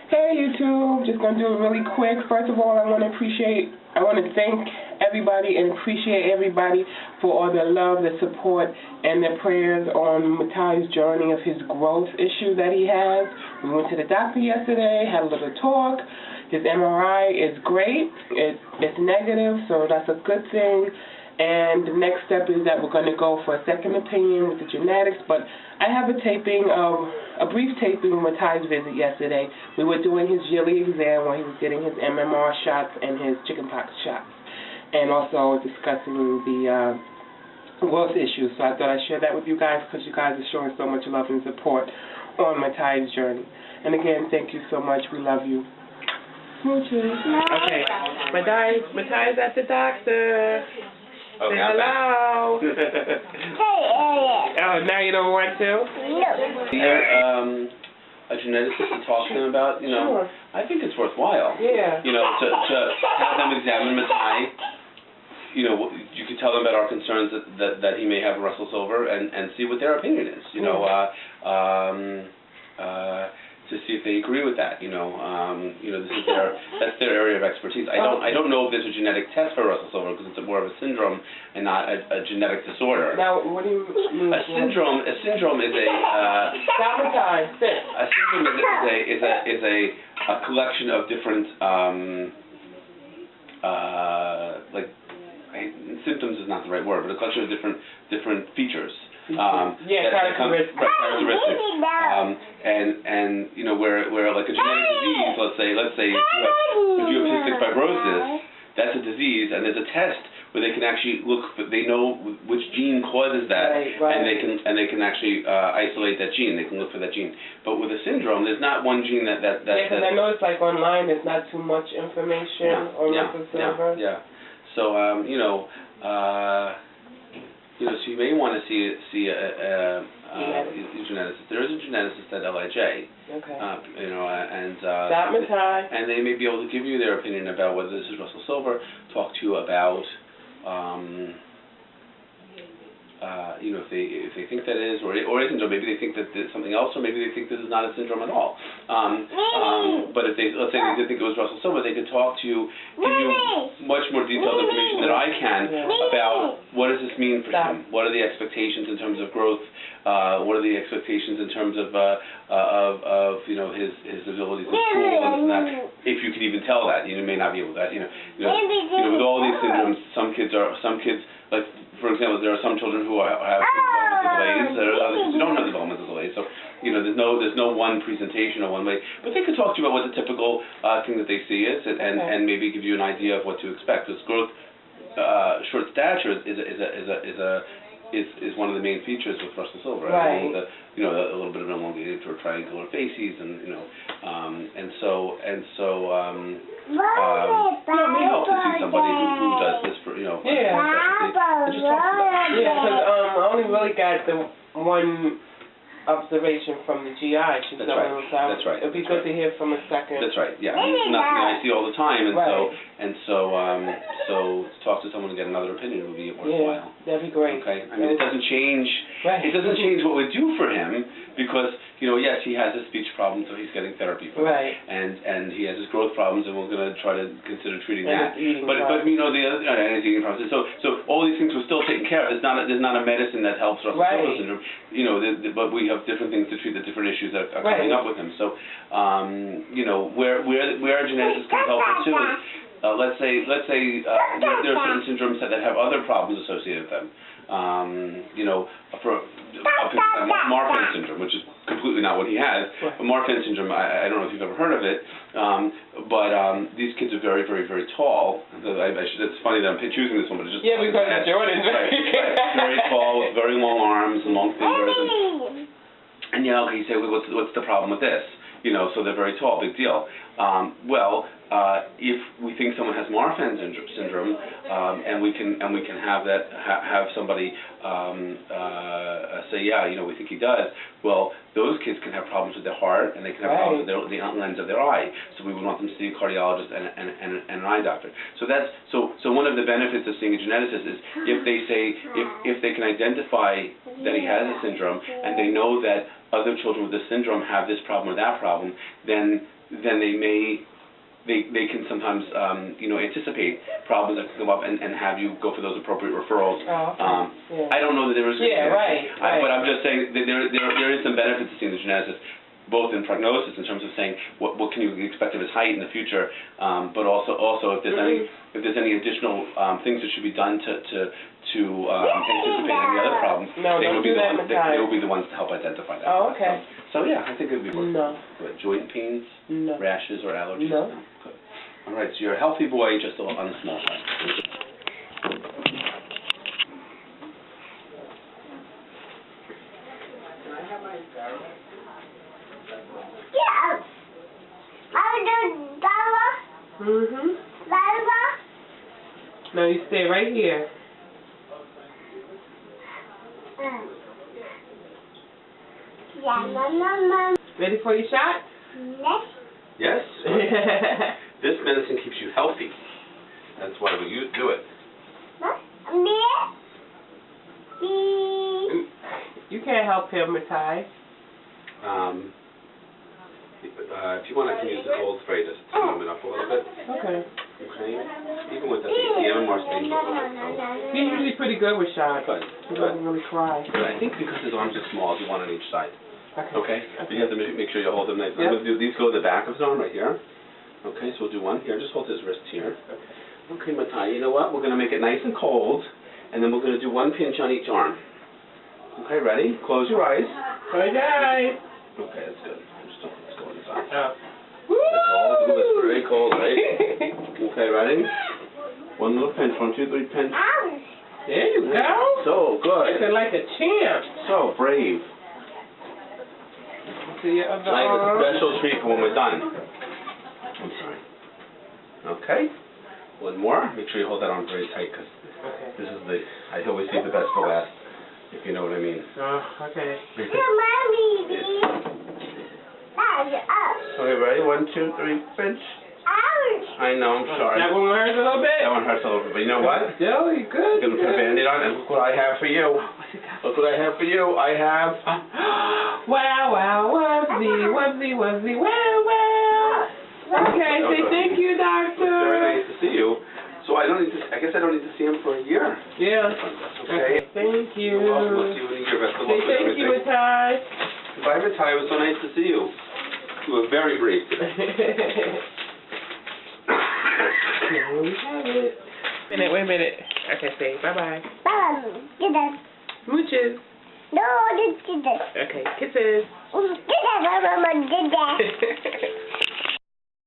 Hey YouTube, just gonna do it really quick. First of all, I want to thank everybody and appreciate everybody for all their love, their support, and their prayers on Matai's journey of his growth issue that he has. We went to the doctor yesterday, had a little talk. His MRI is great. It's negative, so that's a good thing. And the next step is that we're going to go for a second opinion with the genetics. But I have a brief taping of Matai's visit yesterday. We were doing his yearly exam where he was getting his MMR shots and his chickenpox shots, and also discussing the growth issues. So I thought I'd share that with you guys because you guys are showing so much love and support on Matai's journey. And again, thank you so much. We love you. Smooches. Okay. Matai's at the doctor. Okay, say hello. Oh, now you don't want to? No. A geneticist to talk to them about, Sure. I think it's worthwhile. Yeah. To have them examine Matai. You can tell them about our concerns that he may have Russell Silver and see what their opinion is. To see if they agree with that. This is that's their area of expertise. I don't know if there's a genetic test for Russell Silver because it's more of a syndrome and not a genetic disorder. Now, what do you mean? A syndrome is a syndrome is a collection of different symptoms is not the right word, but a collection of different features. Characteristics. Where like a genetic disease, let's say if you have cystic fibrosis, that's a disease, and there's a test where they can actually they know which gene causes that, and they can actually isolate that gene. They can look for that gene. But with a syndrome, there's not one gene that. Because I noticed like online, there's not too much information on Russell Silver. Yeah. So so you may want to see a geneticist. There is a geneticist at LIJ. Okay. And they may be able to give you their opinion about whether this is Russell Silver. Talk to you about, if they think that is, or a syndrome. Maybe they think that there's something else, or maybe they think this is not a syndrome at all. But if let's say they did think it was Russell Silver, they could talk to you, give you much more detailed information than I can about what does this mean for him. What are the expectations in terms of growth? What are the expectations in terms of his abilities in school and that? If you can even tell that, you may not be able to. With all these syndromes, some kids like. For example, there are some children who have developmental delays. There are others who don't have developmental delays. So, there's no one presentation or one way. But they could talk to you about what the typical thing that they see is, and maybe give you an idea of what to expect. Because growth, short stature is one of the main features with Russell Silver. Right. A little bit of an elongated or triangular faces, and it may help to see somebody who does this for and just talk to them. Yeah, because I only really got the one observation from the GI. She's That's right. It'd be good to hear from a second. That's right. Yeah, it's not something I see all the time, so to talk to someone and get another opinion would be worthwhile. Yeah, that'd be great. Okay. I mean, it doesn't change. Right. It doesn't change what we do for him because yes, he has a speech problem, so he's getting therapy for it. Right. And he has his growth problems, and we're going to try to consider treating that. But the other eating problems. So all these things were still taken care of. There's not a medicine that helps Russell Silver syndrome. But we have different things to treat the different issues that are coming up with him. So where a geneticist can help us too is let's say there are certain syndromes that have other problems associated with them. For Marfan syndrome, which is completely not what he has. But Marfan syndrome, I don't know if you've ever heard of it, but these kids are very, very, very tall. It's funny that I'm choosing this one, but it's just because of Jordan. Very tall, with very long arms and long fingers. And you say, well, what's the problem with this? So they're very tall, big deal. If we think someone has Marfan syndrome, and we can have somebody say, we think he does. Well, those kids can have problems with their heart, and they can have problems with the lens of their eye. So we would want them to see a cardiologist and an eye doctor. So one of the benefits of seeing a geneticist is if they can identify that he has a syndrome, and they know that other children with this syndrome have this problem or that problem, then then they can sometimes, anticipate problems that can come up and have you go for those appropriate referrals. Oh, okay. I don't know that there is. Yeah, right. But I'm just saying that there is some benefit to seeing the geneticist, both in prognosis in terms of saying what can you expect of his height in the future, but also if there's any additional things that should be done to anticipate any other problems. No, don't do that, Matai. They will be the ones to help identify that. Oh, okay. So yeah, I think it would be worth it. No. But joint pains, No. rashes, or allergies? No. Good. All right, so you're a healthy boy, just on the small side. Mm-hmm. No, you stay right here. Ready for your shot? Yes. This medicine keeps you healthy. That's why we do it. You can't help him, Matai. If you want, I can use the cold spray just to warm it up a little bit. Okay. Okay. Even with the MMR stain. He's usually pretty good with shots. Good. He doesn't really cry. But I think because his arms are small, you want on each side. Okay. So you have to make sure you hold them nice. Yep. I'm going to do these go to the back of his arm right here. Okay, so we'll do one here. Just hold his wrist here. Okay, Matai, you know what? We're going to make it nice and cold, and then we're going to do one pinch on each arm. Okay, ready? Close your eyes. Close your eyes. Okay, that's good. Just don't let's go inside. Woo! It's cold. It's very cold, right? Okay, ready? One little pinch. 1, 2, 3, pinch. There you go. So good. Looking like a champ. So brave. To your other Like a arm. special treat for when we're done. I'm sorry. Okay. One more. Make sure you hold that arm very tight because this is I always leave the best for last, if you know what I mean. Oh, okay. Okay, ready? 1, 2, 3, pinch. I know, I'm sorry. That one hurts a little bit? That one hurts a little bit, but you know what? Still, you good. I'm going to put a Band-Aid on, and look what I have for you. Look what I have for you. I have... Wow, wubbly, wow. Okay, say thank you, doctor. It's very nice to see you. So I guess I don't need to see him for a year. Yeah. Okay. Thank you. You're welcome. We'll see you in a year. Best of luck with Thank you, everything. Matai. Bye, Matai. It was so nice to see you. You were very brief. There we have it. Wait a minute. Okay, say bye-bye. Mooches. No, this. Okay, kisses. This.